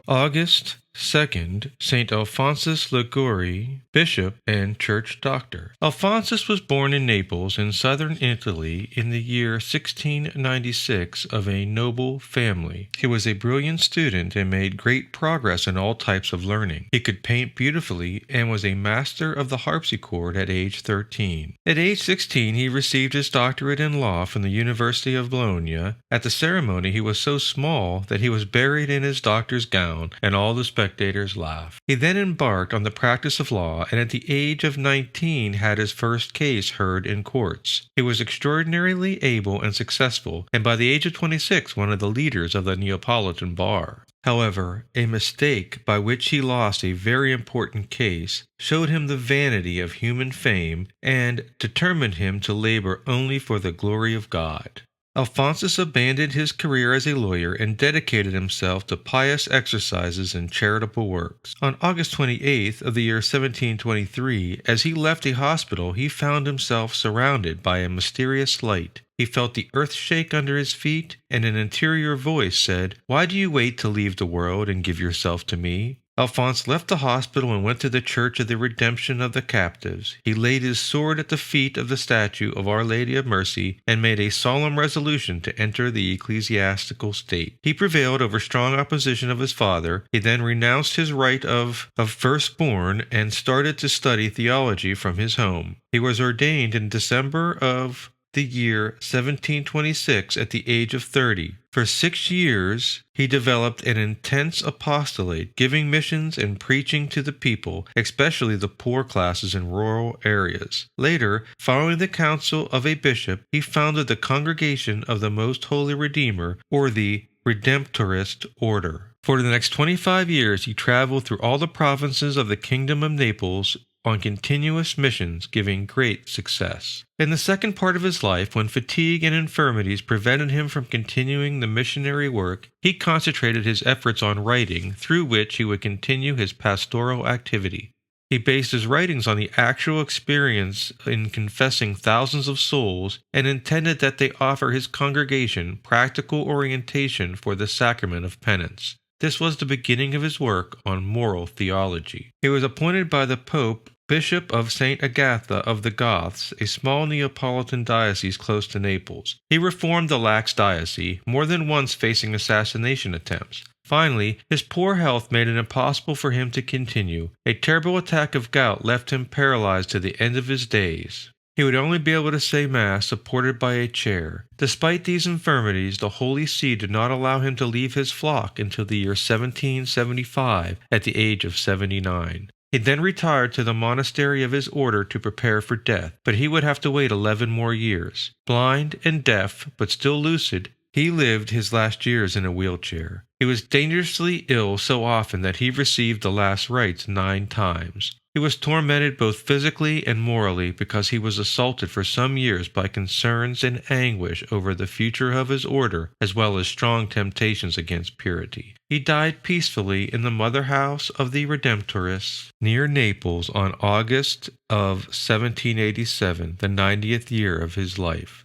August 2nd, St. Alphonsus Liguori, bishop and church doctor. Alphonsus was born in Naples in southern Italy in the year 1696 of a noble family. He was a brilliant student and made great progress in all types of learning. He could paint beautifully and was a master of the harpsichord at age 13. At age 16, he received his doctorate in law from the University of Bologna. At the ceremony, he was so small that he was buried in his doctor's gown, and all the spectators laughed. He then embarked on the practice of law, and at the age of 19 had his first case heard in courts. He was extraordinarily able and successful, and by the age of 26 one of the leaders of the Neapolitan bar. However, a mistake by which he lost a very important case showed him the vanity of human fame and determined him to labor only for the glory of God. Alphonsus abandoned his career as a lawyer and dedicated himself to pious exercises and charitable works. On August 28th of the year 1723, as he left a hospital, he found himself surrounded by a mysterious light. He felt the earth shake under his feet, and an interior voice said, "Why do you wait to leave the world and give yourself to me?" Alphonse left the hospital and went to the Church of the Redemption of the Captives. He laid his sword at the feet of the statue of Our Lady of Mercy and made a solemn resolution to enter the ecclesiastical state. He prevailed over strong opposition of his father. He then renounced his right of firstborn and started to study theology from his home. He was ordained in December of the year 1726 at the age of 30. For 6 years, he developed an intense apostolate, giving missions and preaching to the people, especially the poor classes in rural areas. Later, following the counsel of a bishop, he founded the Congregation of the Most Holy Redeemer, or the Redemptorist order. For the next 25 years, he traveled through all the provinces of the Kingdom of Naples on continuous missions, giving great success. In the second part of his life, when fatigue and infirmities prevented him from continuing the missionary work, he concentrated his efforts on writing, through which he would continue his pastoral activity. He based his writings on the actual experience in confessing thousands of souls and intended that they offer his congregation practical orientation for the sacrament of penance. This was the beginning of his work on moral theology. He was appointed by the Pope Bishop of St. Agatha of the Goths, a small Neapolitan diocese close to Naples. He reformed the lax diocese, more than once facing assassination attempts. Finally, his poor health made it impossible for him to continue. A terrible attack of gout left him paralyzed to the end of his days. He would only be able to say Mass supported by a chair. Despite these infirmities, the Holy See did not allow him to leave his flock until the year 1775 at the age of 79. He then retired to the monastery of his order to prepare for death, but he would have to wait 11 more years. Blind and deaf, but still lucid, he lived his last years in a wheelchair. He was dangerously ill so often that he received the last rites 9 times. He was tormented both physically and morally because he was assaulted for some years by concerns and anguish over the future of his order, as well as strong temptations against purity. He died peacefully in the mother house of the Redemptorists near Naples on August of 1787, the 90th year of his life.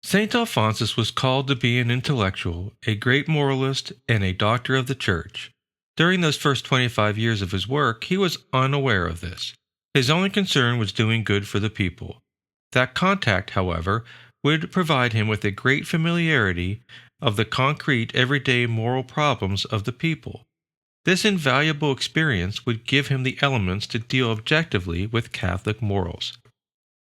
St. Alphonsus was called to be an intellectual, a great moralist, and a doctor of the Church. During those first 25 years of his work, he was unaware of this. His only concern was doing good for the people. That contact, however, would provide him with a great familiarity of the concrete, everyday moral problems of the people. This invaluable experience would give him the elements to deal objectively with Catholic morals.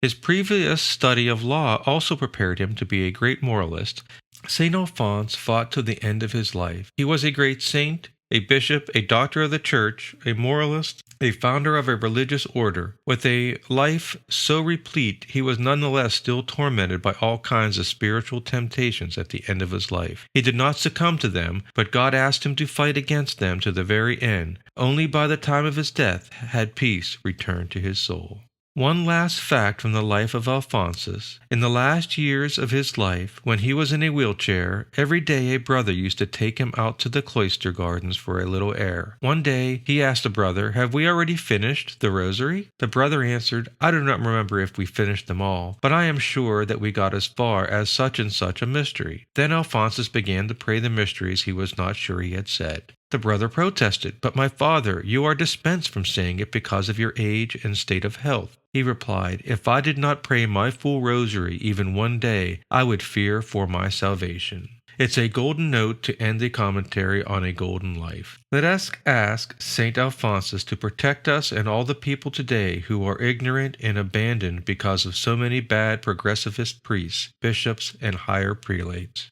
His previous study of law also prepared him to be a great moralist. St. Alphonse fought to the end of his life. He was a great saint, a bishop, a doctor of the Church, a moralist, a founder of a religious order. With a life so replete, he was nonetheless still tormented by all kinds of spiritual temptations at the end of his life. He did not succumb to them, but God asked him to fight against them to the very end. Only by the time of his death had peace returned to his soul. One last fact from the life of Alphonsus. In the last years of his life, when he was in a wheelchair, every day a brother used to take him out to the cloister gardens for a little air. One day, he asked the brother, "Have we already finished the rosary?" The brother answered, "I do not remember if we finished them all, but I am sure that we got as far as such and such a mystery." Then Alphonsus began to pray the mysteries he was not sure he had said. The brother protested, "But my father, you are dispensed from saying it because of your age and state of health." He replied, "If I did not pray my full rosary even one day, I would fear for my salvation." It's a golden note to end the commentary on a golden life. Let us ask St. Alphonsus to protect us and all the people today who are ignorant and abandoned because of so many bad progressivist priests, bishops, and higher prelates.